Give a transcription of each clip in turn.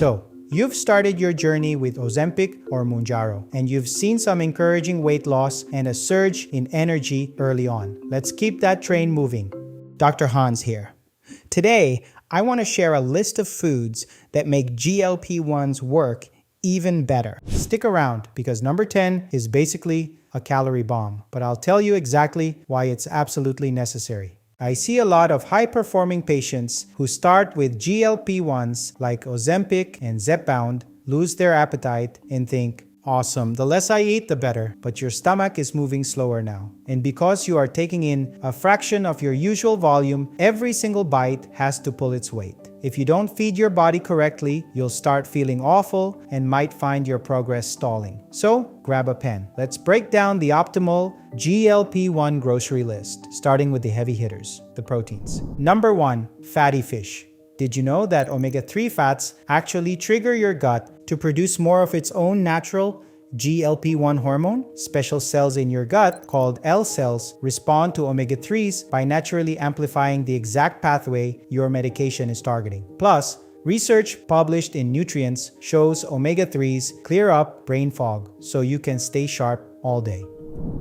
So, you've started your journey with Ozempic or Mounjaro, and you've seen some encouraging weight loss and a surge in energy early on. Let's keep that train moving. Dr. Hanz here. Today, I want to share a list of foods that make GLP-1s work even better. Stick around because number 10 is basically a calorie bomb, but I'll tell you exactly why it's absolutely necessary. I see a lot of high-performing patients who start with GLP-1s like Ozempic and Zepbound, lose their appetite, and think, awesome, the less I eat, the better. But your stomach is moving slower now. And because you are taking in a fraction of your usual volume, every single bite has to pull its weight. If you don't feed your body correctly, you'll start feeling awful and might find your progress stalling. So, grab a pen. Let's break down the optimal GLP-1 grocery list, starting with the heavy hitters, the proteins. Number 1, fatty fish. Did you know that omega-3 fats actually trigger your gut to produce more of its own natural GLP-1 hormone? Special cells in your gut, called L cells, respond to omega-3s by naturally amplifying the exact pathway your medication is targeting. Plus, research published in Nutrients shows omega-3s clear up brain fog so you can stay sharp all day.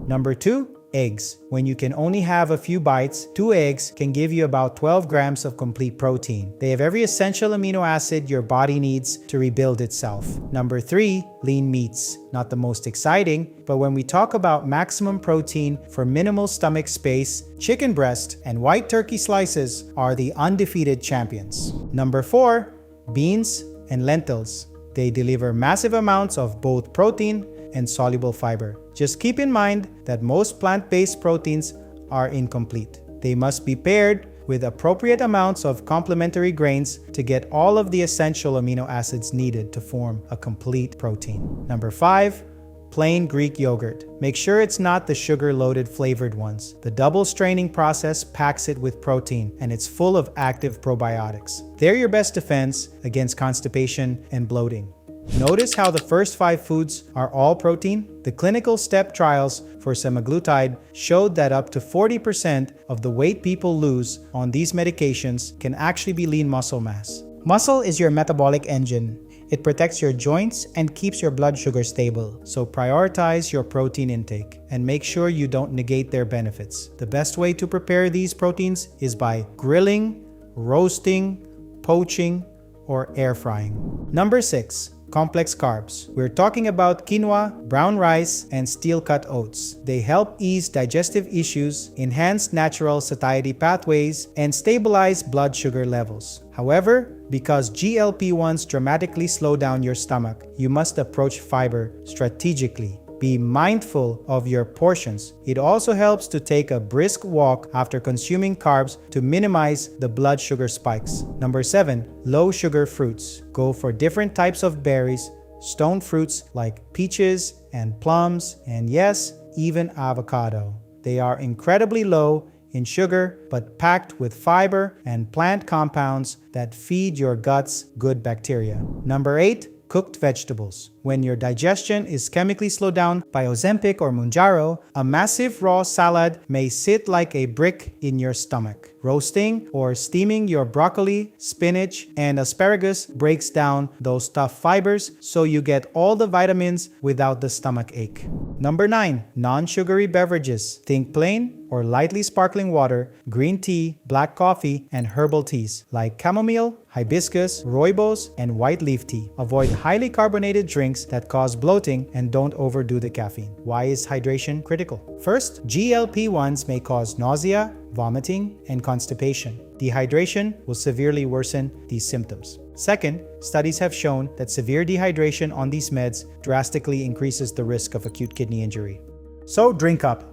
Number 2, eggs. When you can only have a few bites, 2 eggs can give you about 12 grams of complete protein. They have every essential amino acid your body needs to rebuild itself. Number 3, lean meats. Not the most exciting, but when we talk about maximum protein for minimal stomach space, chicken breast and white turkey slices are the undefeated champions. Number 4, beans and lentils. They deliver massive amounts of both protein and soluble fiber. Just keep in mind that most plant-based proteins are incomplete. They must be paired with appropriate amounts of complementary grains to get all of the essential amino acids needed to form a complete protein. Number 5, plain Greek yogurt. Make sure it's not the sugar-loaded flavored ones. The double straining process packs it with protein, and it's full of active probiotics. They're your best defense against constipation and bloating. Notice how the first 5 foods are all protein? The clinical step trials for semaglutide showed that up to 40% of the weight people lose on these medications can actually be lean muscle mass. Muscle is your metabolic engine. It protects your joints and keeps your blood sugar stable. So prioritize your protein intake and make sure you don't negate their benefits. The best way to prepare these proteins is by grilling, roasting, poaching, or air frying. Number 6. Complex carbs. We're talking about quinoa, brown rice, and steel-cut oats. They help ease digestive issues, enhance natural satiety pathways, and stabilize blood sugar levels. However, because GLP-1s dramatically slow down your stomach, you must approach fiber strategically. Be mindful of your portions. It also helps to take a brisk walk after consuming carbs to minimize the blood sugar spikes. Number 7, low sugar fruits. Go for different types of berries, stone fruits like peaches and plums, and yes, even avocado. They are incredibly low in sugar, but packed with fiber and plant compounds that feed your guts good bacteria. Number 8, cooked vegetables. When your digestion is chemically slowed down by Ozempic or Mounjaro, a massive raw salad may sit like a brick in your stomach. Roasting or steaming your broccoli, spinach, and asparagus breaks down those tough fibers so you get all the vitamins without the stomach ache. Number 9, non-sugary beverages. Think plain or lightly sparkling water, green tea, black coffee, and herbal teas like chamomile, hibiscus, rooibos, and white leaf tea. Avoid highly carbonated drinks that cause bloating and don't overdo the caffeine. Why is hydration critical? First, GLP-1s may cause nausea, vomiting, and constipation. Dehydration will severely worsen these symptoms. Second, studies have shown that severe dehydration on these meds drastically increases the risk of acute kidney injury. So drink up.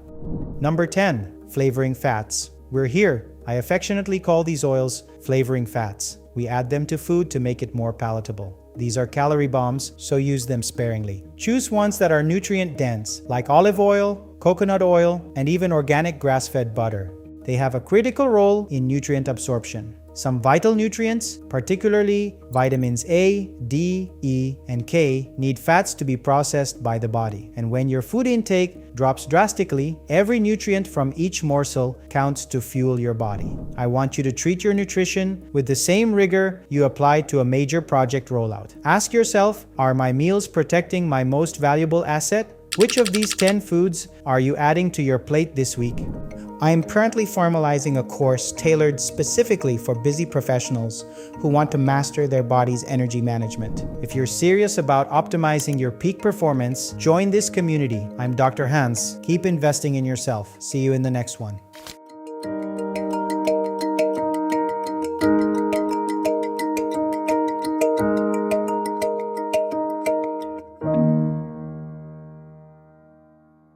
Number 10, flavoring fats. We're here. I affectionately call these oils flavoring fats. We add them to food to make it more palatable. These are calorie bombs, so use them sparingly. Choose ones that are nutrient dense, like olive oil, coconut oil, and even organic grass-fed butter. They have a critical role in nutrient absorption. Some vital nutrients, particularly vitamins A, D, E, and K, need fats to be processed by the body. And when your food intake drops drastically, every nutrient from each morsel counts to fuel your body. I want you to treat your nutrition with the same rigor you apply to a major project rollout. Ask yourself, are my meals protecting my most valuable asset? Which of these 10 foods are you adding to your plate this week? I am currently formalizing a course tailored specifically for busy professionals who want to master their body's energy management. If you're serious about optimizing your peak performance, join this community. I'm Dr. Hanz. Keep investing in yourself. See you in the next one.